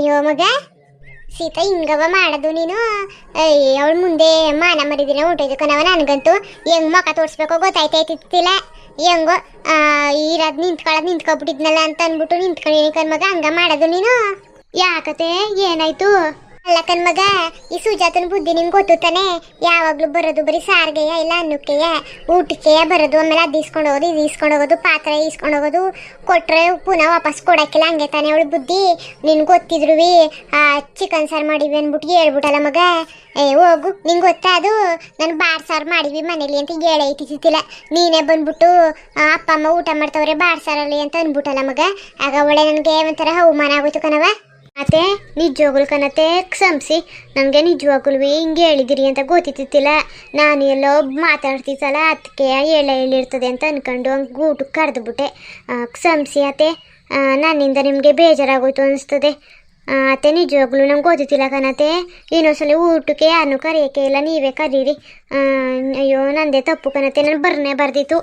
ಅಯ್ಯೋ ಮಗ ಸೀತಾ ಹಿಂಗವ ಮಾಡೋದು ನೀನು. ಅವಳ ಮುಂದೆ ಮಾನ ಮರಿದಿನ ಹೊಂಟೋಯ್ತು ಕಣವ. ನನಗಂತೂ ಹೆಂಗ್ ಮಕ ತೋರಿಸ್ಬೇಕೋ ಗೊತ್ತಾಯ್ತಾಯ್ತಿಲ್ಲ. ಹೆಂಗೋ ಇರೋದು ನಿಂತ್ಕೊಬಿಟ್ಟಿದ್ನಲ್ಲ ಅಂತ ಅಂದ್ಬಿಟ್ಟು ನಿಂತ್ಕೊಂಡಿನಿ ಕಣ್ಮಗ. ಹಂಗ ಮಾಡೋದು ನೀನು ಯಾಕತೆ? ಏನಾಯ್ತು? ಅಲ್ಲ ಕಣ್ಮಗ, ಈ ಸುಜಾತನ ಬುದ್ಧಿ ನಿಮ್ಗೆ ಗೊತ್ತು ತಾನೆ. ಯಾವಾಗಲೂ ಬರೋದು ಬರೀ ಸಾರಿಗೆಯ ಇಲ್ಲ ಅನ್ನಕ್ಕೆಯ ಊಟಕ್ಕೆಯ ಬರೋದು. ಆಮೇಲೆ ಅದು ಇಸ್ಕೊಂಡು ಹೋಗೋದು, ಇದು ಇಸ್ಕೊಂಡು ಹೋಗೋದು, ಪಾತ್ರೆ ಇಸ್ಕೊಂಡು ಹೋಗೋದು, ಕೊಟ್ಟರೆ ಪುನಃ ವಾಪಸ್ ಕೊಡೋಕ್ಕಿಲ್ಲ. ಹಂಗೆ ತಾನೆ ಅವಳು ಬುದ್ಧಿ. ನಿನ್ಗೆ ಗೊತ್ತಿದ್ರು ಚಿಕನ್ ಸಾರು ಮಾಡಿವಿ ಅಂದ್ಬಿಟ್ಟು ಹೇಳ್ಬಿಟ್ಟಲ್ಲ ಮಗ. ಹೋಗು, ನಿಂಗೆ ಗೊತ್ತಾ ಅದು? ನಾನು ಬಾಡ್ ಸಾರು ಮಾಡಿವಿ ಮನೇಲಿ ಅಂತ ಹೇಳೈತಿತ್ತಿಲ್ಲ. ನೀನೇ ಬಂದ್ಬಿಟ್ಟು ಅಪ್ಪ ಅಮ್ಮ ಊಟ ಮಾಡ್ತವ್ರೆ ಬಾಡ್ ಸಾರಲ್ಲಿ ಅಂತ ಅಂದ್ಬಿಟ್ಟಲ್ಲ ಮಗ. ಆಗ ಒಳ್ಳೆ ನನಗೆ ಒಂಥರ ಅವಮಾನ ಆಗೋಯ್ತು ಕಣವ. ಅತ್ತೆ ನಿಜವಾಗ್ಲು ಕಣತೆ ಕ್ಷಮಿಸಿ. ನನಗೆ ನಿಜವಾಗ್ಲು ಹಿಂಗೆ ಹೇಳಿದಿರಿ ಅಂತ ಗೊತ್ತಿತ್ತಿಲ್ಲ. ನಾನು ಎಲ್ಲೋ ಮಾತಾಡ್ತಿದ್ದಲ್ಲ ಅದಕ್ಕೆ ಹೇಳಿರ್ತದೆ ಅಂತ ಅಂದ್ಕೊಂಡು ಹಂಗೆ ಊಟಕ್ಕೆ ಕರೆದುಬಿಟ್ಟೆ. ಕ್ಷಮಿಸಿ ಅತ್ತೆ, ನನ್ನಿಂದ ನಿಮಗೆ ಬೇಜಾರಾಗೋಯ್ತು ಅನಿಸ್ತದೆ. ಅತ್ತೆ ನಿಜವಾಗ್ಲು ನಂಗೆ ಗೊತ್ತಿತ್ತಿಲ್ಲ ಕಣತೆ. ಇನ್ನೊಂದ್ಸಲ ಊಟಕ್ಕೆ ಯಾರನ್ನೂ ಕರೆಯೋಕ್ಕೆ ಇಲ್ಲ, ನೀವೇ ಕರೀರಿ. ಅಯ್ಯೋ ನಂದೇ ತಪ್ಪು ಕಣತೆ, ನಾನು ಬರ್ದಿತ್ತು.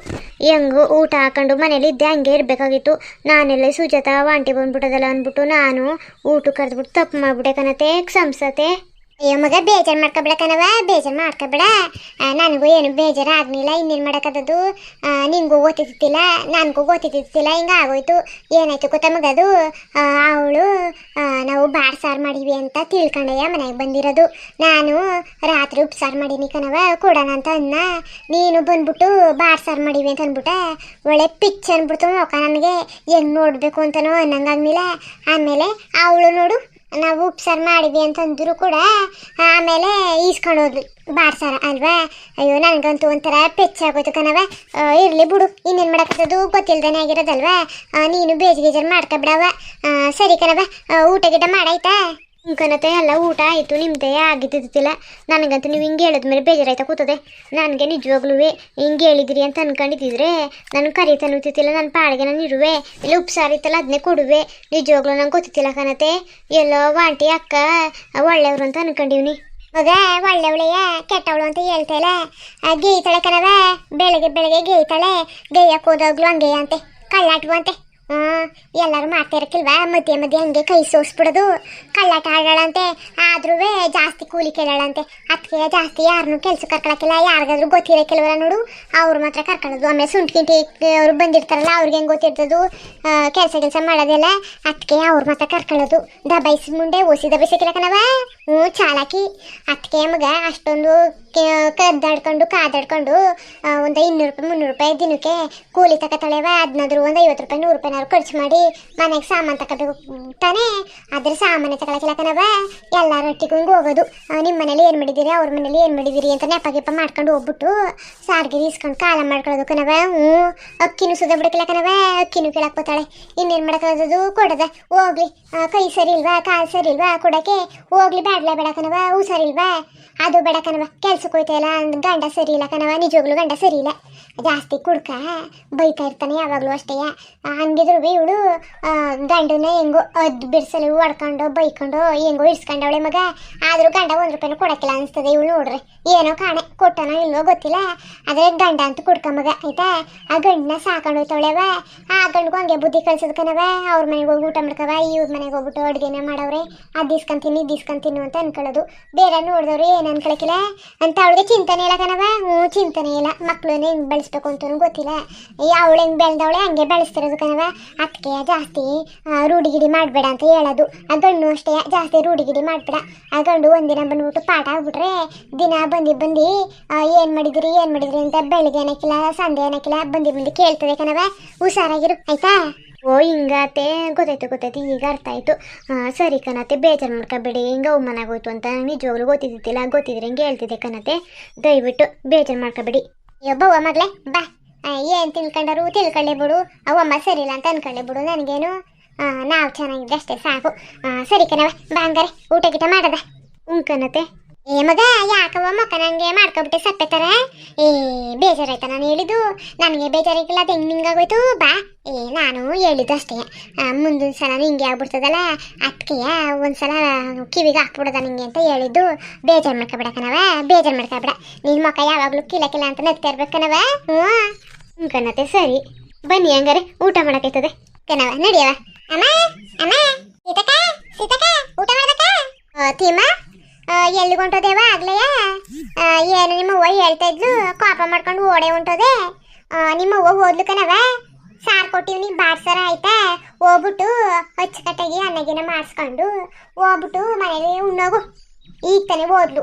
ಹೆಂಗು ಊಟ ಹಾಕೊಂಡು ಮನೇಲಿ ಇದ್ದೆ, ಹಂಗೆ ಇರಬೇಕಾಗಿತ್ತು. ನಾನೆಲ್ಲ ಸುಜಾತ ವಾಂಟಿ ಬಂದ್ಬಿಟ್ಟದಲ್ಲ ಅಂದ್ಬಿಟ್ಟು ನಾನು ಊಟಕ್ಕೆ ಕರೆದ್ಬಿಟ್ಟು ತಪ್ಪು ಮಾಡಿಬಿಟ್ಟೆ ಕಣತೆ. ಕ್ಷಮಿಸತೆ. ಅಯ್ಯೋ ಮಗ ಬೇಜಾರು ಮಾಡ್ಕೊಬೇಡ ಕಣವ, ಬೇಜಾರು ಮಾಡ್ಕೊಬೇಡ. ನನಗೂ ಏನು ಬೇಜಾರು ಆಗಲಿಲ್ಲ. ಇನ್ನೇನು ಮಾಡೋಕ್ಕದ್ದು? ನಿನಗೂ ಗೊತ್ತಿತ್ತಿಲ್ಲ, ನನಗೂ ಗೊತ್ತಿತ್ತಿಲ್ಲ. ಹಿಂಗೆ ಆಗೋಯ್ತು. ಏನಾಯ್ತು ಗೊತ್ತಾ ಮಗ? ಅದು ಅವಳು ನಾವು ಬಾಡ್ ಸಾರು ಮಾಡೀವಿ ಅಂತ ತಿಳ್ಕೊಂಡೆಯ ಮನೆಗೆ ಬಂದಿರೋದು. ನಾನು ರಾತ್ರಿ ಉಪ್ಸಾರು ಮಾಡೀನಿ ಕಣವ, ಕೊಡೋಣ ಅಂತ ಅನ್ನ. ನೀನು ಬಂದ್ಬಿಟ್ಟು ಬಾಡ್ ಸಾರು ಮಾಡೀವಿ ಅಂತ ಅಂದ್ಬಿಟ್ಟೆ. ಒಳ್ಳೆ ಪಿಚ್ ಅಂದ್ಬಿಡ್ತು ಮುಖ. ನನಗೆ ಹೆಂಗೆ ನೋಡಬೇಕು ಅಂತನೋ ಅನ್ನಂಗಾಗ್ಲಿಲ್ಲ. ಆಮೇಲೆ ಅವಳು ನೋಡು, ನಾವು ಉಪ್ಸಾರು ಮಾಡಿದ್ವಿ ಅಂತಂದ್ರು ಕೂಡ ಆಮೇಲೆ ಈಸ್ಕೊಂಡು ಹೋದ್ವಿ ಬಾಡ್ ಸಾರ ಅಲ್ವಾ. ಅಯ್ಯೋ ನನಗಂತೂ ಒಂಥರ ಪೆಚ್ಚಾಗೋಯ್ತು ಕಣವ. ಇರಲಿ ಬಿಡು, ಇನ್ನೇನು ಮಾಡೋಕ್ಕದು? ಗೊತ್ತಿಲ್ದಾನೆ ಆಗಿರೋದಲ್ವಾ. ನೀನು ಬೇಜಾರು ಮಾಡ್ಕೊಬಿಡವ. ಸರಿ ಕಣವ, ಊಟ ಗಿಟ ಮಾಡಾಯ್ತಾ? ಕಣತೆ ಎಲ್ಲ ಊಟ ಆಯಿತು, ನಿಮ್ಮದೇ ಆಗಿದ್ದಿಲ್ಲ. ನನಗಂತೂ ನೀವು ಹಿಂಗೆ ಹೇಳಿದ್ಮೇಲೆ ಬೇಜಾರಾಯ್ತಾ ಕೂತದೆ. ನನಗೆ ನಿಜವಾಗ್ಲೂ ಹಿಂಗೆ ಹೇಳಿದಿರಿ ಅಂತ ಅನ್ಕೊಂಡಿದ್ದಿದ್ರೆ ನಾನು ಕರೀತಾನು ಗೊತ್ತಿತ್ತಿಲ್ಲ. ನನ್ನ ಪಾಡಿಗೆ ನಾನು ಇರುವೆ. ಇಲ್ಲಿ ಉಪ್ಸಾರು ಇತ್ತಲ್ಲ ಅದನ್ನೇ ಕೊಡುವೆ. ನಿಜವಾಗ್ಲೂ ನಂಗೆ ಗೊತ್ತಿತ್ತಿಲ್ಲ ಕಣತೆ. ಎಲ್ಲೋ ವಾಂಟಿ ಅಕ್ಕ ಒಳ್ಳೆಯವರು ಅಂತ ಅನ್ಕೊಂಡಿವ್ನಿ. ಮಗ ಒಳ್ಳೆವಳೆಯ ಕೆಟ್ಟವಳು ಅಂತ ಹೇಳ್ತಾಯಿಲ್ಲ. ಗೇಯ್ತಾಳೆ ಕಣವ, ಬೆಳಗ್ಗೆ ಗೇಯ್ತಾಳೆ. ಗೇಯಕ್ಕೆ ಹೋದಾಗ್ಲೂ ಹಂಗೆ ಅಂತೆ, ಕಳ್ಳಾಟವು ಅಂತೆ. ಎಲ್ಲರೂ ಮಾಡ್ತಾ ಇರಕ್ಕಿಲ್ವಾ? ಮಧ್ಯೆ ಹಂಗೆ ಕೈ ಸೋಸ್ಬಿಡೋದು. ಕಳ್ಳಾಟ ಆಡಾಳಂತೆ. ಆದ್ರೂ ಜಾಸ್ತಿ ಕೂಲಿ ಕೇಳಾಳಂತೆ. ಅದಕ್ಕೆ ಜಾಸ್ತಿ ಯಾರನ್ನೂ ಕೆಲಸ ಕರ್ಕೊಳಕ್ಕಿಲ್ಲ. ಯಾರಿಗಾದ್ರೂ ಗೊತ್ತಿರೋಕ್ಕಿಲ್ವಲ್ಲ ನೋಡು, ಅವ್ರು ಮಾತ್ರ ಕರ್ಕೊಳ್ಳೋದು. ಆಮೇಲೆ ಸುಂಟ್ಕಿಂಟಿ ಅವ್ರು ಬಂದಿರ್ತಾರಲ್ಲ, ಅವ್ರಿಗೆ ಹೆಂಗೆ ಗೊತ್ತಿರ್ತದು ಕೆಲಸ ಮಾಡೋದೆಲ್ಲ. ಅದಕ್ಕೆ ಅವ್ರು ಮಾತ್ರ ಕರ್ಕೊಳ್ಳೋದು. ದಬಾಯಿಸಿ ಮುಂಡೆ ಓಸಿ ದಬಾಯಿಸಕ್ಕಿಲ್ಲ ಕಣವ. ಚಾಲಾಕಿ. ಅದಕ್ಕೆ ಮಗ ಅಷ್ಟೊಂದು ಕಾದಾಡ್ಕೊಂಡು ಒಂದು 200-300 ರೂಪಾಯಿ ದಿನಕ್ಕೆ ಕೂಲಿ ತಗೋತಾಳೆವ. ಅದನ್ನಾದ್ರೂ ಒಂದು 50 ರೂಪಾಯಿ 100 ರೂಪಾಯಿನಾದ್ರು ಖರ್ಚು ಮಾಡಿ ಮನೆಗೆ ಸಾಮಾನು ತಗೋಬೇಕು ತಾನೇ. ಅದ್ರ ಸಾಮಾನು ತಗೊಳಕಿಲ್ಲ ಕಣವ. ಎಲ್ಲರೊಟ್ಟಿಗೂ ಹಿಂಗೆ ಹೋಗೋದು. ನಿಮ್ಮ ಮನೇಲಿ ಏನು ಮಾಡಿದ್ದೀರಿ, ಅವ್ರ ಮನೇಲಿ ಏನು ಮಾಡಿದ್ದೀರಿ ಅಂತ ನೆಪ ಮಾಡ್ಕೊಂಡು ಹೋಗ್ಬಿಟ್ಟು ಸಾರ್ಗಿರಿ ಇಸ್ಕೊಂಡು ಕಾಲ ಮಾಡ್ಕೊಳ್ಳೋದು ಕಣವ. ಅಕ್ಕಿನೂ ಸುದ ಬಿಡಕ್ಕಿಲ್ಲ ಕಣವ. ಅಕ್ಕಿನೂ ಕೇಳಕ್ಕೆ ಬರ್ತಾಳೆ. ಇನ್ನೇನು ಮಾಡೋಕ್ಕಾಗೋದು? ಕೊಡದ ಹೋಗ್ಲಿ. ಕೈ ಸರಿ ಇಲ್ವಾ, ಕಾಲು ಸರಿ ಇಲ್ವಾ ಕೊಡೋಕ್ಕೆ? ಹೋಗ್ಲಿ ಬೇಡ ಕಣವ. ಹುಷಾರಿಲ್ವಾ? ಅದು ಬೇಡ ಕಣವ. ಕೆಲ್ಸಕ್ಕೆ ಹೋಯ್ತಾಯಿಲ್ಲ, ಗಂಡ ಸರಿ ಇಲ್ಲ ಕಣವ. ನಿಜವಾಗ್ಲೂ ಗಂಡ ಸರಿ ಇಲ್ಲ. ಜಾಸ್ತಿ ಕುಡ್ಕ ಬೈತಾ ಇರ್ತಾನೆ ಯಾವಾಗಲೂ ಅಷ್ಟೇ. ಹಂಗಿದ್ರು ಇವಳು ಗಂಡನ ಹೆಂಗೋ ಬಿಡಿಸಲು ಹೊಡ್ಕೊಂಡು ಬೈಕೊಂಡು ಹೆಂಗೋ ಇಡ್ಸ್ಕೊಂಡವಳೆ ಮಗ. ಆದರೂ ಗಂಡ 1 ರೂಪಾಯಿನೂ ಕೊಡೋಕ್ಕಿಲ್ಲ ಅನಿಸ್ತದೆ. ಇವಳು ನೋಡ್ರಿ ಏನೋ ಕಾಣೆ ಕೊಟ್ಟನೋ ಇಲ್ವೋ ಗೊತ್ತಿಲ್ಲ. ಅದೇ ಗಂಡ ಅಂತ ಕುಡ್ಕ ಮಗ ಆಯ್ತಾ. ಆ ಗಂಡನ ಸಾಕೊಂಡು ಹೋಯ್ತವಳೆವ. ಆ ಗಂಡಿಗೂ ಹಂಗೆ ಬುದ್ಧಿ ಕಳ್ಸೋದು ಕಣವ. ಅವ್ರ ಮನೆಗೆ ಹೋಗಿ ಊಟ ಮಾಡ್ಕವ, ಇವ್ರ ಮನೆಗೆ ಹೋಗ್ಬಿಟ್ಟು ಅಡುಗೆನ ಮಾಡವ್ರೆ. ಅದು ಇಸ್ಕೊಂತೀನಿ ಅಂತ ಅನ್ಕೊಳ್ಳೋದು. ಬೇರೆ ನೋಡಿದವ್ರು ಏನು ಅನ್ಕೊಳಕಿಲ್ಲ ಅಂತ ಅವಳಿಗೆ ಚಿಂತನೆ ಇಲ್ಲ ಕಣವ. ಚಿಂತನೆ ಇಲ್ಲ. ಮಕ್ಕಳನ್ನ ಹೆಂಗೆ ಬೆಳೆಸ್ಬೇಕು ಅಂತಲೂ ಗೊತ್ತಿಲ್ಲ. ಅವಳು ಹೆಂಗೆ ಬೆಳೆದವಳೆ ಹಂಗೆ ಬೆಳೆಸ್ತಿರೋದು ಕಣವ. ಅದಕ್ಕೆ ಜಾಸ್ತಿ ರೂಢಿಗಿಡಿ ಮಾಡಬೇಡ ಅಂತ ಹೇಳೋದು. ಆ ಗಂಡು ಅಷ್ಟೇ ಜಾಸ್ತಿ ರೂಢಿಗಿಡಿ ಮಾಡಬೇಡ. ಆ ಗಂಡು ಒಂದಿನ ಬಂದ್ಬಿಟ್ಟು ಪಾಠ ಆಗ್ಬಿಟ್ರೆ ದಿನ ಬಂದು ಏನು ಮಾಡಿದಿರಿ ಅಂತ ಬೆಳಿಗ್ಗೆ ಅನ್ನಕ್ಕಿಲ್ಲ, ಸಂಜೆ ಅನ್ನಕ್ಕಿಲ್ಲ, ಬಂದು ಕೇಳ್ತದೆ ಕಣವ. ಹುಷಾರಾಗಿರು ಆಯ್ತಾ. ಓ ಹಿಂಗತೆ ಗೊತ್ತಾಯ್ತು, ಈಗ ಅರ್ಥ ಆಯಿತು. ಸರಿ ಕಣತೆ, ಬೇಜಾರು ಮಾಡ್ಕೊಬೇಡಿ. ಹಿಂಗೆ ಅವಮಾನ ಆಗೋಯ್ತು ಅಂತ ನಿಜವಾಗ್ಲೂ ಗೊತ್ತಿದ್ದಿಲ್ಲ. ಗೊತ್ತಿದ್ರೆ ಹಿಂಗೆ ಹೇಳ್ತಿದ್ದೆ ಕಣತೆ. ದಯವಿಟ್ಟು ಬೇಜಾರು ಮಾಡ್ಕೊಬೇಡಿ. ಬವ್ವ ಮಗಳೇ ಬಾ. ಏನು ತಿಳ್ಕೊಳ್ಳೇ ಬಿಡು. ಅವಮ್ಮ ಸರಿ ಇಲ್ಲ ಅಂತ ಅನ್ಕೊಳ್ಳೇ ಬಿಡು. ನನಗೇನು ನಾವು ಚೆನ್ನಾಗಿದ್ದೆ ಅಷ್ಟೇ ಸಾಕು. ಸರಿ ಕಣವ ಬಾ. ಹಂಗಾರೆ ಊಟ ಗಿಟ ಮಾಡದ? ಕಣತೆ. ಮಗ ಯಾಕವ ಮಕ್ಕ ನನಗೆ ಮಾಡ್ಕೊಬಿಟ್ಟೆ ಸಪ್ಪೆ ಥರ? ಬೇಜಾರಾಯ್ತಾ ನಾನು ಹೇಳಿದ್ದು? ನನಗೆ ಬೇಜಾರಾಗಿಲ್ಲ, ಅದು ಹೆಂಗೆ ಹಿಂಗಾಗೋಯ್ತು ಬಾ. ನಾನು ಹೇಳಿದ್ದು ಅಷ್ಟೇ. ಮುಂದಿನ ಸಲ ಹಿಂಗೆ ಆಗ್ಬಿಡ್ತದಲ್ಲ, ಅದಕ್ಕೆ ಒಂದ್ಸಲ ಕಿವಿಗೆ ಹಾಕ್ಬಿಡೋದ ನಿಂಗೆ ಅಂತ ಹೇಳಿದ್ದು. ಬೇಜಾರು ಮಾಡ್ಕೊಬೇಡ ಕಣವ, ಬೇಜಾರು ಮಾಡ್ಕೊಬೇಡ. ನಿನ್ನ ಮಕ್ಕ ಯಾವಾಗಲೂ ಕಿಲ ಅಂತ ನಗ್ತಾ ಇರ್ಬೇಕು ಕಣವ. ಕಣತೆ ಸರಿ ಬನ್ನಿ ಹಂಗಾರೆ ಊಟ ಮಾಡೋಕೈತದೆ ಕಣವ. ನಡಿಯವ. ಅಮ್ಮ ಅಮ್ಮ ಸೀತಕ್ಕ ಸೀತಕ್ಕ ಊಟ ಮಾಡ್ದಕ್ಕ ತೀಮ ಎಲ್ಲಿಗೆ ಹೊಂಟೋದೇವ ಆಗ್ಲೆಯ ಏನು ನಿಮ್ಮ ಅವ್ವ ಹೇಳ್ತಾ ಇದ್ಲು ಕೋಪ ಮಾಡ್ಕೊಂಡು ಓಡೆ ಹೊಂಟೋದೆ ನಿಮ್ಮ ಅವ್ವ ಹೋದ್ಲು ಕಣವ ಸಾರು ಕೊಟ್ಟಿವ್ನಿ ಬಾಡ್ಸರ ಆಯ್ತಾ ಹೋಗ್ಬಿಟ್ಟು ಅಚ್ಚುಕಟ್ಟಾಗಿ ಅನ್ನಗಿನ ಮಾಡಿಸ್ಕೊಂಡು ಹೋಗ್ಬಿಟ್ಟು ಮನೇಲಿ ಉಣ್ಣೋಗು ಈಗ ತಾನೇ ಓದ್ಲು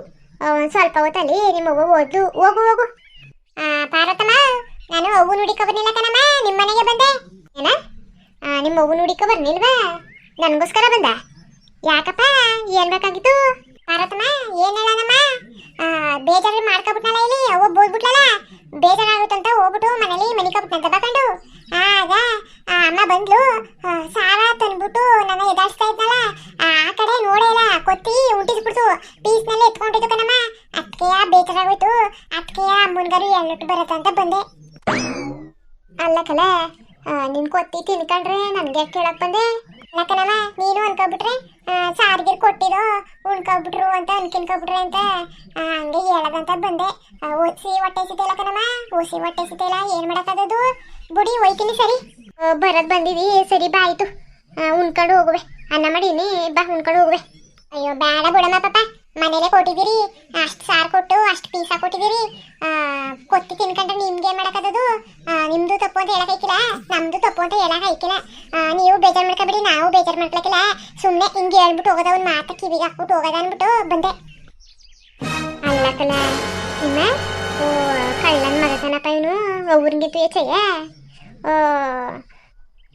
ಒಂದು ಸ್ವಲ್ಪ ಹೊತ್ತಲ್ಲಿ ನಿಮ್ಮ ಅವ್ವ ಓದ್ಲು ಹೋಗು ಹೋಗು ಪಾರ್ವತಮ್ಮ ನಾನು ಅವ್ವ ನುಡಿಕ ಬರ್ನಿಲ್ಲ ಕಣಮ್ಮ ನಿಮ್ಮ ಮನೆಗೆ ಬಂದೆ ಏನ ನಿಮ್ಮ ಅವ್ವ ನುಡಿಕ ಬರ್ನಿಲ್ವಾ ನನಗೋಸ್ಕರ ಬಂದ ಯಾಕಪ್ಪ ಏನ್ ಬೇಕಾಗಿತ್ತು ಪಾರ್ವತಮ್ಮ ಏನ್ ಹೇಳನಮ್ಮ ಬೇಜಾರು ಮಾಡ್ಕೊಬಿಟ್ನಲ್ಲ ಇಲ್ಲಿ ಅವ್ವ ಬೋದ್ಬಿಟ್ಲಲ್ಲ ಬೇಜಾರಾಗುತ್ತಂತ ಹೋಗ್ಬಿಟ್ಟು ಮನೇಲಿ ಮನಿಕೊಬಿಟ್ನಂತ ಬಕೊಂಡು ಆಗ ಅಮ್ಮ ಬಂದ್ಲು ಸಾರ ತಂದ್ಬಿಟ್ಟು ನನ್ನ ಎದಾಡ್ಸ್ತಾ ಇದ್ನಲ್ಲ ಆ ಕಡೆ ನೋಡೇ ಇಲ್ಲ ಕೊತ್ತಿ ಉಂಟಿಸ್ಬಿಡ್ತು ಪೀಸ್ನಲ್ಲಿ ಎತ್ಕೊಂಡಿದ್ದು ಕಣಮ್ಮ ಅದಕ್ಕೆಯ ಬೇಜಾರಾಗೋಯ್ತು ಅದಕ್ಕೆಯ ಅಮ್ಮನ್ಗಾರು ಎಳ್ಳಿಟ್ಟು ಬರತ್ತಂತ ಬಂದೆ ಅಲ್ಲ ಕಲ ನಿನ್ ಕೊತ್ತಿ ತಿನ್ಕೊಂಡ್ರೆ ನನ್ಗೆ ಕೇಳಕ್ ಬಂದೆ ಅಲ್ಲ ಕಣಮ್ಮ ನೀನು ಅನ್ಕೊಬಿಟ್ರೆ ಸಾರಿಗಿರ್ ಕೊಟ್ಟಿರೋ ಉಣ್ಕೊಬಿಟ್ರು ಅಂತ ಅನ್ಕಿನ್ಕೊಬಿಟ್ರೆ ಅಂತ ಹಂಗೆ ಹೇಳದಂತ ಬಂದೆ ಓದಿಸಿ ಹೊಟ್ಟೆ ಸಿತಿಲ್ಲ ಕಣಮ್ಮ ಓಸಿ ಹೊಟ್ಟೆ ಸಿತಿಲ್ಲ ಏನ್ ಮಾಡಕ್ಕದದು ಬುಡಿ ಒಯ್ತೀನಿ ಸರಿ ಬರದ್ ಬಂದಿದಿ ಸರಿ ಬಾ ಆಯ್ತು ಉಣ್ಕೊಂಡು ಹೋಗುವೆ ಅನ್ನ ಮಾಡೀನಿ ಬಾ ಉಣ್ಕೊಂಡು ಹೋಗುವೆ ಅಯ್ಯೋ ಬೇಡ ಬಿಡಮ್ಮ ಪಾಪ ಮನೇಲೆ ಕೊಟ್ಟಿದ್ದೀರಿ ಅಷ್ಟು ಸಾರು ಕೊಟ್ಟು ಅಷ್ಟು ಪೀಸ ಕೊಟ್ಟಿದ್ದೀರಿ ಕೊತ್ತಿ ತಿನ್ಕೊಂಡ್ರೆ ನಿಮ್ಗೆ ಏನ್ ಮಾಡಕ್ಕದದು ನಿಮ್ದು ತಪ್ಪು ಅಂತ ಹೇಳಕ್ ಐಕಿಲ್ಲ ನಮ್ದು ತಪ್ಪು ಅಂತ ಹೇಳಕ್ ಐಕಿಲ್ಲ ನೀವು ಬೇಜಾರು ಮಾಡ್ಕೊಬಿಡಿ ನಾವು ಬೇಜಾರು ಮಾಡ್ಲಿಕ್ಕಿಲ್ಲ ಸುಮ್ಮನೆ ಹಿಂಗೆ ಹೇಳ್ಬಿಟ್ಟು ಹೋಗೋದ ಒಂದು ಮಾತು ಕಿವಿಗೆ ಹಾಕ್ಬಿಟ್ಟು ಹೋಗೋದ ಅಂದ್ಬಿಟ್ಟು ಬಂದೆ ಅಲ್ಲ ಕಲ ನಿಮ್ಮ ಕಳ್ಳನ ಮಗತನಪ್ಪ ಇವನು ಅವ್ರಿಗಿಂತ ಹೆಚ್ಚಯ್ಯ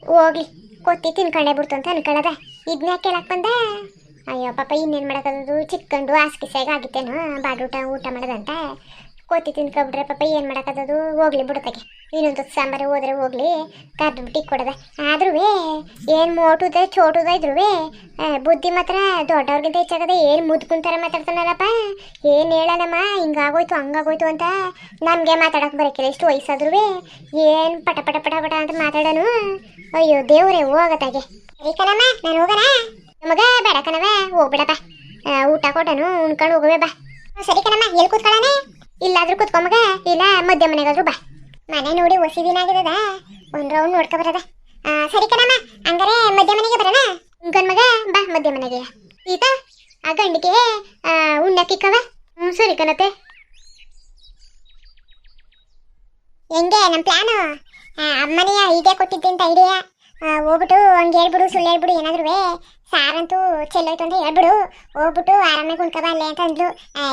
ಹೋಗ್ಲಿ ಕೊತ್ತಿ ತಿನ್ಕೊಂಡೇ ಬಿಡ್ತು ಅಂತ ಅನ್ಕೊಳ್ಳದ ಇದನ್ನ ಕೇಳಕ್ ಬಂದೆ ಅಯ್ಯೋ ಪಾಪ ಇನ್ನೇನು ಮಾಡೋಕ್ಕದು ಚಿಕ್ಕಂಡು ಹಾಸಿಗೆ ಆಗಿತ್ತೇನೋ ಬಾಡೂಟ ಊಟ ಮಾಡೋದಂತ ಕೊತ್ತಿ ತಿನ್ಕೊಬಿಟ್ರೆ ಪಾಪ ಏನು ಮಾಡೋಕ್ಕದು ಹೋಗ್ಲಿ ಬಿಡುತ್ತಾಗೆ ಇನ್ನೊಂದು ಸಾಂಬಾರು ಹೋದ್ರೆ ಹೋಗ್ಲಿ ಕರ್ದ್ಬಿಟ್ಟು ಕೊಡದ ಆದ್ರೂ ಏನು ಮೋಟುದ ಚೋಟುದ ಇದ್ರು ಬುದ್ಧಿ ಮಾತ್ರ ದೊಡ್ಡವ್ರಿಗಿಂತ ಹೆಚ್ಚಾಗದೆ ಏನು ಮುದ್ಕುಂತಾರ ಮಾತಾಡ್ತಾನಲ್ಲಪ್ಪ ಏನು ಹೇಳಲ್ಲಮ್ಮ ಹಿಂಗಾಗೋಯ್ತು ಹಂಗಾಗೋಯ್ತು ಅಂತ ನಮಗೆ ಮಾತಾಡೋಕೆ ಬರೋಕ್ಕಿಲ್ಲ ಇಷ್ಟು ವಯಸ್ಸಾದ್ರೂ ಏನು ಪಟ ಪಟ ಪಟ ಪಟ ಅಂತ ಮಾತಾಡೋನು ಅಯ್ಯೋ ದೇವ್ರೆ ಹೋಗತ್ತಾಗೆ ಸರಿ ಕಣಮ್ಮ ನಾನು ಹೋಗೋಣ ನಮಗ ಬೇಡ ಕಣವ ಹೋಗ್ಬಿಡಪ್ಪ ಊಟ ಕೊಟ್ಟನು ಉಣ್ಕೊಂಡು ಹೋಗುವೆ ಬಾ ಸರಿ ಕಣಮ್ಮ ಎಲ್ಲಿ ಕೂತ್ಕೊಳ್ಳೋಣ ಇಲ್ಲಾದ್ರೂ ಕೂತ್ಕೊಂಬಗ ಇಲ್ಲ ಮಧ್ಯ ಮನೆಗಾದ್ರೂ ಬಾ ಮನೆ ನೋಡಿ ಹೊಸಿ ದಿನ ಆಗಿರದ ಒಂದು ರೌಂಡ್ ನೋಡ್ಕೊ ಬರದ ಸರಿ ಕಣಮ್ಮ ಹಂಗಾರೆ ಮಧ್ಯ ಮನೆಗೆ ಬರೋಣ ಉಣ್ಕೊಂಡ್ ಮಗ ಬಾ ಮಧ್ಯ ಮನೆಗೆ ಈತ ಆ ಗಂಡಿಗೆ ಉಣ್ಣಕ್ಕಿಕ್ಕವ ಸರಿ ಕಣತೆ ಹೆಂಗೆ ನಮ್ಮ ಪ್ಲಾನು ಅಮ್ಮನೆಯ ಹೀಗೆ ಕೊಟ್ಟಿದ್ದೆ ಅಂತ ಐಡಿಯಾ ಹೋಗ್ಬಿಟ್ಟು ಹಂಗೆ ಹೇಳ್ಬಿಡು ಸುಳ್ಳು ಹೇಳ್ಬಿಡು ಏನಾದ್ರು ಸಾರಂತೂ ಚೆಲ್ಲೋಯ್ತು ಅಂತ ಹೇಳ್ಬಿಡು ಹೋಗ್ಬಿಟ್ಟು ಆರಾಮಾಗಿ ಉಣ್ಕಬ ಅಲ್ಲೇ ಅಂತ ಅಂದ್ಲು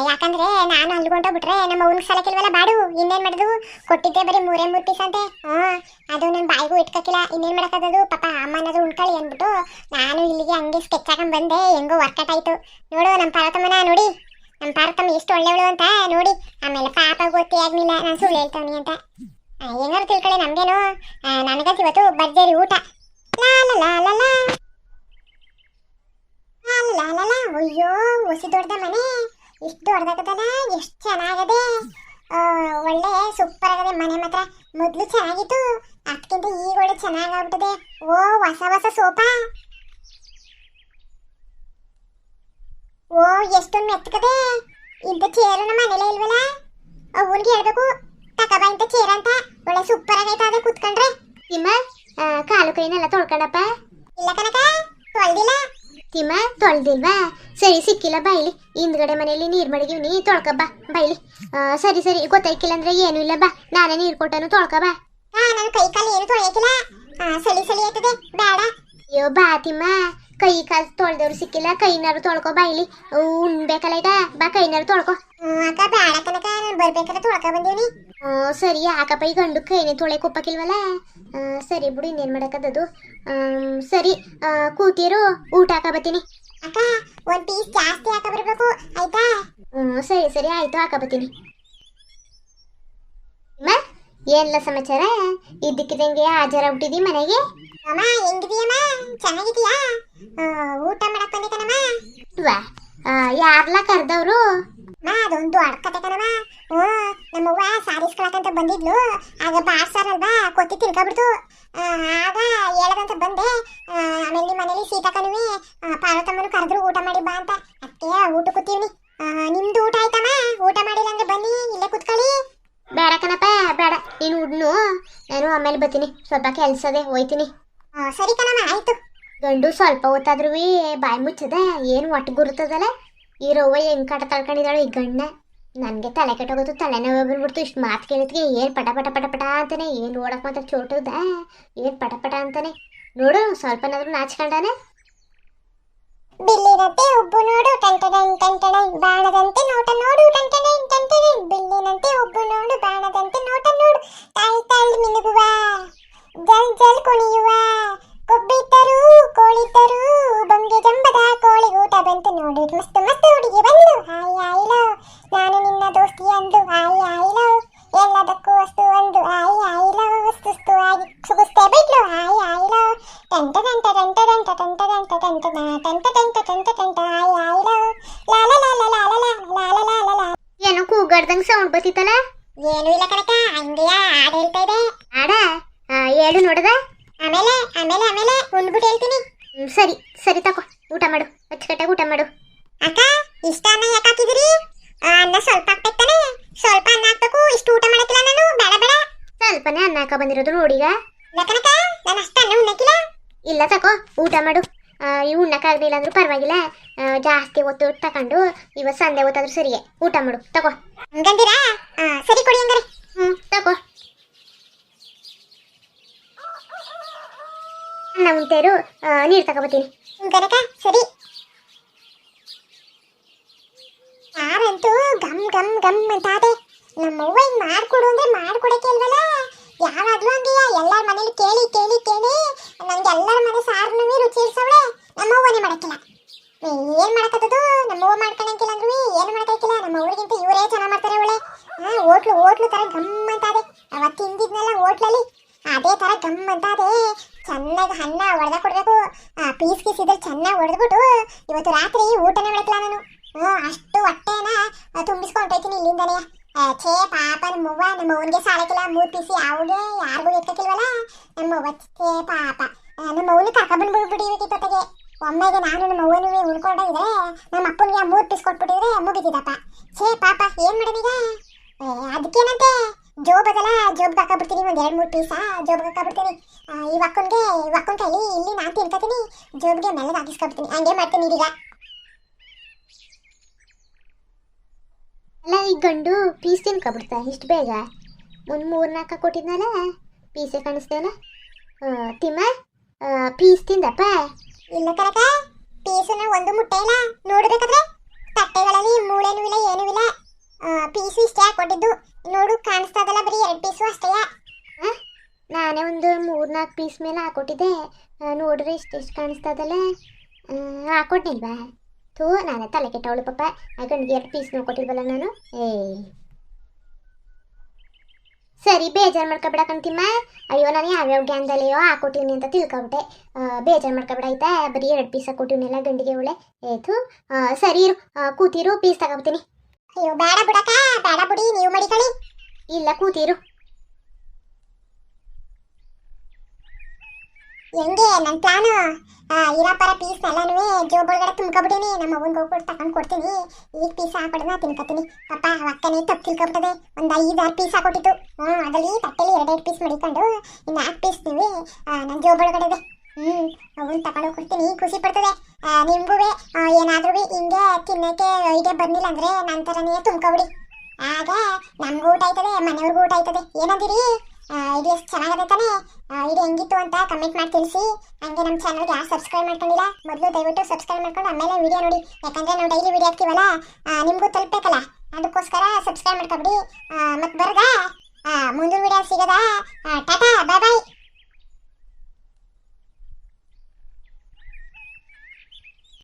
ಯಾಕಂದ್ರೆ ನಾನು ಅಲ್ಲಿ ಹೊಂಟೋಗ್ಬಿಟ್ರೆ ನಮ್ಮ ಅವ್ನಿಗೆ ಸಲಕಿಲ್ವಲ್ಲ ಬಾಡು ಇನ್ನೇನು ಮಾಡೋದು ಕೊಟ್ಟಿದ್ದೆ ಬರೀ 3 ಪೀಸ್ ಅಂತೆ ಅದು ನನ್ನ ಬಾಯಿಗೂ ಇಟ್ಕೊಕ್ಕಿಲ್ಲ ಇನ್ನೇನು ಮಾಡೋಕ್ಕದು ಪಾಪ ಅಮ್ಮನದು ಉಣ್ಕೊಳ್ಳಿ ಅಂದ್ಬಿಟ್ಟು ನಾನು ಇಲ್ಲಿಗೆ ಹಂಗೆ ಸ್ಕೆಚ್ ಹಾಕೊಂಡ್ ಬಂದೆ ಹೆಂಗೋ ವರ್ಕೌಟ್ ಆಯ್ತು ನೋಡು ನಮ್ಮ ಪಾರ್ವತಮ್ಮನ ನೋಡಿ ನಮ್ಮ ಪಾರ್ವತಮ್ಮ ಎಷ್ಟು ಒಳ್ಳೆಯವಳು ಅಂತ ನೋಡಿ ಆಮೇಲೆ ಪಾಪ ಗೊತ್ತೇ ಆಗ್ಲಿಲ್ಲ ನಾನು ಸುಳ್ಳು ಹೇಳ್ತವನಿ ಅಂತ ಏನಾದ್ರು ತಿಳ್ಕೊಳ್ಳಿ ನಮ್ಗೇನು ನನಗಂತ ಇವತ್ತು ಭರ್ಜರಿ ಊಟ ಅಯ್ಯೋ ಹೊಸಿ ದೊಡ್ಡದ ಮನೆ ಇಷ್ಟು ದೊಡ್ಡದಾಗದಲ್ಲ ಎಷ್ಟು ಚೆನ್ನಾಗದೆ ಒಳ್ಳೆ ಸೂಪರ್ ಆಗದೆ ಮನೆ ಮಾತ್ರ ಮೊದ್ಲು ಚೆನ್ನಾಗಿತ್ತು ಅದಕ್ಕಿಂತ ಈಗ ಒಳ್ಳೆ ಚೆನ್ನಾಗಾಗ್ಬಿಟ್ಟದೆ ಓ ಹೊಸ ಹೊಸ ಸೋಫಾ ಓ ಎಷ್ಟೊಂದು ಮೆತ್ತಕದೆ ಇಂಥ ಚೇರು ನಮ್ಮ ಮನೇಲೆ ಇಲ್ವಲ್ಲ ಅವನ್ಗೆ ಹೇಳ್ಬೇಕು ತಕಬ ಇಂಥ ಚೇರ್ ಅಂತ ಒಳ್ಳೆ ಸೂಪರ್ ಆಗೈತೆ ಅದೇ ಕೂತ್ಕೊಂಡ್ರೆ ನಿಮ್ಮ ಕಾಲು ಕೈನೆಲ್ಲ ತೊಳ್ಕೊಂಡಪ್ಪ ಇಲ್ಲ ಕನಕ ತೊಳ್ದಿಲ್ಲ ತಿಮ್ಮ ತೊಳ್ದಿಲ್ವಾ ಸರಿ ಸಿಕ್ಕಿಲ್ಲ ಬಾಯ್ಲಿ ಹಿಂದ್ಗಡೆ ಮನೆಯಲ್ಲಿ ನೀರು ಮಡಗಿವ್ನಿ ತೊಳ್ಕಬ್ಬ ಬಾಯ್ಲಿ ಸರಿ ಸರಿ ಗೊತ್ತಾಯ್ಕಿಲ್ಲ ಅಂದ್ರೆ ಏನೂ ಇಲ್ಲ ಬಾ ನಾನೇ ನೀರು ಕೊಟ್ಟನು ತೊಳ್ಕಬ ನನ್ನ ಕೈ ಕಾಲು ಏನು ತೊಳೆಯಕ್ಕಿಲ್ಲ ಸಲಿ ಸಲಿ ಆಯ್ತದೆ ಬೇಡ ಅಯ್ಯೋ ಬಾ ತಿಮ್ಮ ಕೈ ಕಾಲು ತೊಳ್ದವ್ರು ಸಿಕ್ಕಿಲ್ಲ ಕೈನಾರು ತೊಳ್ಕೊ ಬಾಯ್ಲಿ ಉಣ್ಬೇಕಲ್ಲ ಈಗ ಬಾ ಕೈನಾರು ತೊಳ್ಕೊ ಅಕ್ಕ ಬೇಡ ಕನಕ ನಾನು ಬರ್ಬೇಕಾದ್ರೆ ತೊಳ್ಕ ಬಂದೀನಿ ಸರಿ ಯಾಕಪ್ಪ ಈ ಗಂಡು ಕೈನೇ ತೊಳೆಕ್ ಒಪ್ಪಕ್ಕಿಲ್ವಲ್ಲ ಸರಿ ಬಿಡು ಇನ್ನೇನು ಮಾಡಕ್ಕದದು ಸರಿ ಕೂತಿರು ಊಟ ಹಾಕ ಬತ್ತೀನಿ ಅಕ್ಕ ಒಂದು ಪೀಸ್ ಜಾಸ್ತಿ ಹಾಕ ಬರ್ಬೇಕು ಆಯ್ತಾ ಸರಿ ಸರಿ ಆಯ್ತು ಹಾಕ ಬತ್ತೀನಿ ಏನಿಲ್ಲ ಸಮಾಚಾರ ಇದ್ದಕ್ಕಿದಂಗೆ ಹಾಜರಾಗ್ಬಿಟ್ಟಿದಿ ಮನೆಗೆ ಅಮ್ಮ ಹೆಂಗಿದೀಯಮ್ಮ ಚೆನ್ನಾಗಿದೀಯಾ ಊಟ ಮಾಡಕ್ ಬಂದೆ ಕಣಮ್ಮ ಯಾರ್ಲ ಕರ್ದವ್ರು ಅದೊಂದು ಅಡ್ಕತೆ ಕಣಮ್ಮ ನಮ್ಮವ್ವ ಸಾರಿಸ್ಕೊಳಕಂತ ಬಂದಿದ್ಲು ಆಗ ಬಾರ್ಸಾರಲ್ವಾ ಕೊತ್ತಿ ತಿನ್ಕೊಬಿಡ್ತು ಆಗ ಹೇಳದಂತ ಬಂದೆ ಆಮೇಲೆ ನಿಮ್ಮ ಮನೇಲಿ ಸೀತಾಕನುವಿ ಪಾರ್ವತಮ್ಮನು ಕರೆದ್ರು ಊಟ ಮಾಡಿ ಬಾ ಅಂತ ಅದಕ್ಕೆ ಊಟ ಕೂತೀವ್ನಿ ನಿಮ್ದು ಊಟ ಆಯ್ತಮ್ಮ ಊಟ ಮಾಡಿಲ್ಲ ಅಂದ್ರೆ ಬನ್ನಿ ಇಲ್ಲೇ ಕುತ್ಕೊಳ್ಳಿ ಬೇಡ ಕಣಪ್ಪ ಬೇಡ ನೀನು ಉಡ್ನು ನಾನು ಆಮೇಲೆ ಬರ್ತೀನಿ ಸ್ವಲ್ಪ ಕೆಲಸದೆ ಹೋಯ್ತೀನಿ ಸರಿ ಕಣಮ್ಮ ಆಯ್ತು ಗಂಡು ಸ್ವಲ್ಪ ಹೊತ್ತಾದ್ರೂ ಬಾಯಿ ಮುಚ್ಚದ ಏನು ಒಟ್ಟು ಗುರುತದಲ್ಲ ಈ ರವ್ವ ಹೆಂಗ್ ಕಟ ತಳ್ಕೊಂಡಿದ್ದಾಳೆ ಈ ಗಂಡ. ನನಗೆ ತಲೆ ಕೆಟ್ಟೋಗೋದು, ತಲೆನೋವು ಬಂದ್ಬಿಡ್ತು. ಇಷ್ಟು ಮಾತು ಕೇಳಿದ್ಗೆ ಏನು ಪಟ ಪಟ ಪಟ ಪಟ ಅಂತಾನೆ, ಏನು ನೋಡಕ್ ಮಾತ್ರ ಚೋಟದ, ಏನು ಪಟ ಪಟ ಅಂತಾನೆ. ನೋಡು ಸ್ವಲ್ಪನಾದ್ರೂ ನಾಚ್ಕೊಂಡಾನೆ. ಬಿಲ್ಲಿನಂತೆ ಉಬ್ಬು ನೋಡು ಟಂಟಡನ್ ಟಂಟಡನ್, ಬಾಣದಂತೆ ನೋಟ ನೋಡು ಟಂಟಡನ್ ಟಂಟಡನ್, ಬಿಲ್ಲಿನಂತೆ ಉಬ್ಬು ನೋಡು ಬಾಣದಂತೆ ನೋಟ ನೋಡು, ತಾಯಿ ತಾಯಿ ಮಿನುಗುವ ಜಲ್ ಜಲ್ ಕುಣಿಯುವ, ಕೊಬ್ಬಿಟ್ಟರು ಕೋಳಿಟ್ಟರು ಬಂಗೆ ಜಂಬದ ಕೋಳಿ ಊಟ ಬಂತು ನೋಡು, ಮಸ್ತ್ ಮಸ್ತ್ ಹುಡುಗಿ ಬಂದು ಹಾಯ್ ಹಾಯ್ ಲವ್, ನಾನು ನಿನ್ನ ದೋಸ್ತಿ ಅಂದು ಹಾಯ್ ಹಾಯ್ ಲವ್, ಎಲ್ಲದಕ್ಕೂ ವಸ್ತು ಒಂದು ಹಾಯ್ ಹಾಯ್ ಲವ್, ಸುಸ್ತು ಆಗಿ ಸುಗುಸ್ತೆ ಬಿಟ್ಲು ಹಾಯ್ ಹಾಯ್ ಲವ್, ಟಂಟ ಟಂಟ ಟಂಟ ಟಂಟ ಟಂಟ ಟಂಟ ಟಂಟ ಟಂಟ ಟಂಟ ಟಂಟ ಟಂಟ ಹಾಯ್ ಹಾಯ್ ಲವ್, ಲಾ ಲಾ ಲಾ ಲಾ ಲಾ ಲಾ ಲಾ ಲಾ ಲಾ ಲಾ ಲಾ. ಏನೋ ಕೂಗಾಡ್ದಂಗೆ ಸೌಂಡ್ ಬತ್ತಿತ್ತಲ್ಲ. ಏನು ಇಲ್ಲ ಕಣಕ, ಹಂಗೆಯಾ ಹಾಡು ಹೇಳ್ತಾ ಇದೆ. ಆಡ ಹೇಳು ನೋಡದ. ಆಮೇಲೆ ಆಮೇಲೆ ಆಮೇಲೆ ಉಂಡ್ಬಿಟ್ಟು ಹೇಳ್ತೀನಿ. ಸರಿ ಸರಿ ತಗೋ, ಊಟ ಮಾಡು, ಅಚ್ಚುಕಟ್ಟಾಗಿ ಊಟ ಮಾಡು. ಅಕ್ಕ ಇಷ್ಟ ಅನ್ನ ಯಾಕೆ ಹಾಕಿದಿರಿ? ಅನ್ನ ಸ್ವಲ್ಪ ಹಾಕ್ಬೇಕಾನೆ, ಸ್ವಲ್ಪ ಅನ್ನ ಹಾಕ್ಬೇಕು, ಇಷ್ಟು ಊಟ ಮಾಡಕ್ಕಿಲ್ಲ ನಾನು, ಬೇಡ ಬೇಡ. ಸ್ವಲ್ಪನೇ ಅನ್ನ ಹಾಕ ಬಂದಿರೋದು ನೋಡೀಗ. ಇಲ್ಲ ಕಣಕ, ನಾನು ಅಷ್ಟು ಅನ್ನ ಉಣ್ಣಕ್ಕಿಲ್ಲ. ಇಲ್ಲ ತಗೋ, ಊಟ ಮಾಡು. ಈ ಉಣ್ಣಕ್ಕಾಗಲಿಲ್ಲ ಅಂದ್ರೂ ಪರವಾಗಿಲ್ಲ, ಜಾಸ್ತಿ ಹೊತ್ತು ತಗೊಂಡು ಇವತ್ತು ಸಂಡೆ ಹೊತ್ತಾದ್ರೂ ಸರಿಯೇ ಊಟ ಮಾಡು ತಗೋ. ಹಂಗಂದಿರಾ? ಸರಿ ಕೊಡಿ ಹಂಗಾರೆ. ತಗೋ. ಅನ್ನ ಉಂಟೇರು, ನೀರು ತಗೋಬತ್ತೀನಿ. ಕನಕ ಸರಿ. ಯಾರಂತೂ ಗಮ್ ಗಮ್ ಗಮ್ ಅಂತಾದೆ. ನಮ್ಮವ್ವ ಹಿಂಗ್ ಮಾಡ್ಕೊಡು ಅಂದ್ರೆ ಮಾಡ್ಕೊಡಕ್ಕೆ ಇಲ್ವಲ್ಲ. ಯಾವಾಗ್ಲೂ ಹಂಗೆಯ, ಎಲ್ಲಾರ ಮನೇಲಿ ಕೇಳಿ ಕೇಳಿ ಕೇಳಿ ನಂಗೆ ಎಲ್ಲರ ಮನೆ ಸಾರನು ರುಚಿ ಇರ್ಸವಳೆ, ನಮ್ಮವ್ವನೇ ಮಾಡಕ್ಕಿಲ್ಲ. ಏನ್ ಮಾಡಕ್ಕದು, ನಮ್ಮವ್ವ ಮಾಡ್ಕೊಳಂಗಿಲ್ಲ ಅಂದ್ರೂ ಏನು ಮಾಡಕ್ಕಿಲ್ಲ. ನಮ್ಮ ಊರಿಗಿಂತ ಇವರೇ ಚೆನ್ನಾಗಿ ಮಾಡ್ತಾರೆ ಅವಳೆ. ಹೋಟ್ಲು ಹೋಟ್ಲು ತರ ಗಮ್ ಅಂತಾದೆ. ಅವತ್ತು ತಿಂದಿದ್ನೆಲ್ಲ ಹೋಟ್ಲಲ್ಲಿ ಅದೇ ತರ ಗಮ್ ಅಂತಾದೆ. ಚೆನ್ನಾಗಿ ಅನ್ನ ಹೊಡೆದ ಕೊಡ್ಬೇಕು, ಪೀಸ್ ಗೀಸ್ ಇದ್ರೆ ಚೆನ್ನಾಗಿ ಹೊಡೆದ್ಬಿಟ್ಟು ಇವತ್ತು ರಾತ್ರಿ ಊಟನೇ ಮಾಡಕ್ಕಿಲ್ಲ ನಾನು. ಅಷ್ಟು ಹೊಟ್ಟೆನ ತುಂಬಿಸ್ಕೊಂಡೈತೀನಿ ಇಲ್ಲಿಂದನೇ. ಛೇ ಪಾಪ ನಮ್ಮವ್ವ, ನಮ್ಮ ಅವ್ವನಿಗೆ ಸಾಲಕ್ಕಿಲ್ಲ 3 ಪೀಸ್ ಯಾವ್ದು ಯಾರಿಗೂ ಎತ್ತಕ್ಕಿಲ್ವಲ್ಲ. ನಮ್ಮವ್ವ ಛೇ ಪಾಪ, ನಮ್ಮ ಅವ್ವನು ಕರ್ಕೊಂಡ್ಬಂದ್ಬಿಟ್ಟಿವತ್ತಿಗೆ. ಒಮ್ಮೆಗೆ ನಾನು ನಮ್ಮ ಅವ್ವನು ಉಳ್ಕೊಂಡೋಗಿದ್ರೆ ನಮ್ಮ ಅಪ್ಪನಿಗೆ 3 ಪೀಸ್ ಕೊಟ್ಬಿಟ್ಟಿದ್ರೆ ಮುಗಿದಿದ್ದಪ್ಪ. ಛೇ ಪಾಪ ಏನ್ ಮಾಡೋದೀಗ? ಅದಕ್ಕೇನಂತೆ ಜೋಬದಲ್ಲ, ಜೋಬ್ಗೆ ಹಾಕಬಿಡ್ತೀನಿ, ಒಂದು 2-3 ಪೀಸ ಜೋಬ್ಗೆ ಹಾಕಬಿಡ್ತೀನಿ. ಈ ಒಕ್ಕನ ಕೈಲಿ ಇಲ್ಲಿ ನಾನು ತಿನ್ಕೋತೀನಿ, ಜೋಬ್ಗೆ ಮೆಲ್ಲಗೆ ಹಾಕಿಸ್ಕೊಬಿಡ್ತೀನಿ. ಹಂಗೆ ಮಾಡ್ತೀನಿ ಇದೀಗ. ಅಲ್ಲ ಈ ಗಂಡು ಪೀಸ್ ತಿನ್ಕೊಬಿಡ್ತಾ ಇಷ್ಟು ಬೇಗ? ಒಂದು 3-4 ಕೊಟ್ಟಿದ್ನಲ್ಲ, ಪೀಸೇ ಕಾಣಿಸ್ತೇನ? ತಿಮ್ಮ ಪೀಸ್ ತಿಂದಪ್ಪ? ಇಲ್ಲ ಕನಕ, ಪೀಸನ್ನ ಒಂದು ಮುಟ್ಟೆ ಇಲ್ಲ. ನೋಡ್ಬೇಕಾದ್ರೆ ತಟ್ಟೆಗಳಲ್ಲಿ ಮೂಳೆನೂ ಇಲ್ಲ, ಏನೂ ಇಲ್ಲ. ಪೀಸು ಇಷ್ಟೇ ಹಾಕೊಟ್ಟಿದ್ದು. ನೋಡು ಕಾಣಿಸ್ತದಲ್ಲ, ಬರೀ 2 ಪೀಸು ಅಷ್ಟೇ. ನಾನೇ ಒಂದು 3-4 ಪೀಸ್ ಮೇಲೆ ಹಾಕೊಟ್ಟಿದ್ದೆ, ನೋಡ್ರಿ ಇಷ್ಟೆಷ್ಟು ಕಾಣಿಸ್ತದಲ್ಲ. ಹಾಕೊಟ್ಟಿಲ್ವಾ? ಥೂ, ನಾನೇ ತಲೆ ಕೆಟ್ಟವಳು ಪಾಪ. ಆ ಗಂಡಿಗೆ 2 ಪೀಸ್ ನೋಡ್ಕೊಟ್ಟಿಲ್ವಲ್ಲ ನಾನು. ಸರಿ, ಬೇಜಾರು ಮಾಡ್ಕೊಬೇಡ ಕಣ್ತಿಮ್ಮ. ಅಯ್ಯೋ ನಾನು ಯಾವ್ಯಾವ ಗ್ಯಾನ್ದಲ್ಲಿಯೋ ಹಾಕೊಟ್ಟಿವ್ನಿ ಅಂತ ತಿಳ್ಕೊಬಿಟ್ಟೆ. ಬೇಜಾರು ಮಾಡ್ಕೊಬೇಡ ಆಯ್ತಾ? ಬರೀ 2 ಪೀಸ್ ಹಾಕೊಟ್ಟಿವ್ನೆಲ್ಲ ಗಂಡಿಗೆ ಅವಳೆ. ಏತು ಸರಿ ಇರು, ಕೂತಿರು, ಪೀಸ್ ತಗೋತೀನಿ. ಅಯ್ಯೋ ಬೇಡ ಬಿಡಕ್ಕ, ಬೇಡ ಬಿಡಿ, ನೀವು ಮಡಿಕೊಳ್ಳಿ. ಇಲ್ಲ ಕೂತಿರು. ಹೆಂಗೆ ನನ್ನ ಪ್ಲಾನು? ಇರಪ್ಪರ ಪೀಸ್ ಎಲ್ಲನೂ ಜೋಬೊಳಗಡೆ ತುಂಬ್ಕೊಬಿಟ್ಟೀನಿ. ನಮ್ಮ ಅವ್ವನ್ಗೆ ಹೋಗ್ಬಿಟ್ಟು ತಗೊಂಡು ಕೊಡ್ತೀನಿ. ಈಗ ಪೀಸ್ ಹಾಕೊಡೋಣ ತಿನ್ಕೊತೀನಿ. ಪಾಪ ಅಕ್ಕನೇ ತಪ್ಪು ತಿಳ್ಕೊಬಿಟ್ಟದೆ. ಒಂದು 5-6 ಪೀಸ್ ಹಾಕೊಟ್ಟಿತ್ತು. ಅದರಲ್ಲಿ ತಟ್ಟೆಲಿ 2-2 ಪೀಸ್ ಮಡಿಕೊಂಡು ಇನ್ನು 4 ಪೀಸ್ ನೀವು ನನ್ನ ಜೋಬೊಳಗಡೆ ಇದೆ. ಅವನ್ನ ತಗೊಂಡು ಕೊಡ್ತೀನಿ, ಖುಷಿ ಪಡ್ತದೆ. ನಿಮಗೂ ಏನಾದ್ರೂ ಹಿಂಗೆ ತಿನ್ನಕ್ಕೆ ಐಡಿಯಾ ಬಂದಿಲ್ಲ ಅಂದರೆ ನನ್ನ ಥರನೇ ತುಂಬ್ಕೊಬಿಡಿ. ಆಗ ನಮ್ಗೂ ಊಟ ಆಯ್ತದೆ, ಮನೆಯವ್ರಿಗೂ ಊಟ ಆಯ್ತದೆ. ಏನಂದಿರಿ? ಐಡಿಯಾಸ್ ಚೆನ್ನಾಗದೆ ತಾನೆ? ಐಡಿಯಾ ಹೆಂಗಿತ್ತು ಅಂತ ಕಮೆಂಟ್ ಮಾಡಿ ತಿಳಿಸಿ. ಹಂಗೆ ನಮ್ಮ ಚಾನಲ್ಗೆ ಯಾರು ಸಬ್ಸ್ಕ್ರೈಬ್ ಮಾಡ್ಕೊಂಡಿಲ್ಲ, ಮೊದಲು ದಯವಿಟ್ಟು ಸಬ್ಸ್ಕ್ರೈಬ್ ಮಾಡ್ಕೊಂಡು ಆಮೇಲೆ ವಿಡಿಯೋ ನೋಡಿ. ಯಾಕಂದರೆ ನಾವು ಡೈಲಿ ವಿಡಿಯೋ ಹಾಕ್ತೀವಲ್ಲ, ನಿಮಗೂ ತಲುಪಬೇಕಲ್ಲ, ಅದಕ್ಕೋಸ್ಕರ ಸಬ್ಸ್ಕ್ರೈಬ್ ಮಾಡ್ಕೊಬಿಡಿ. ಮತ್ತು ಬರ್ಗ ಮುಂದಿನ ವಿಡಿಯೋ ಸಿಗದ. ಟಾಟಾ, ಬಾಯ್ ಬಾಯ್.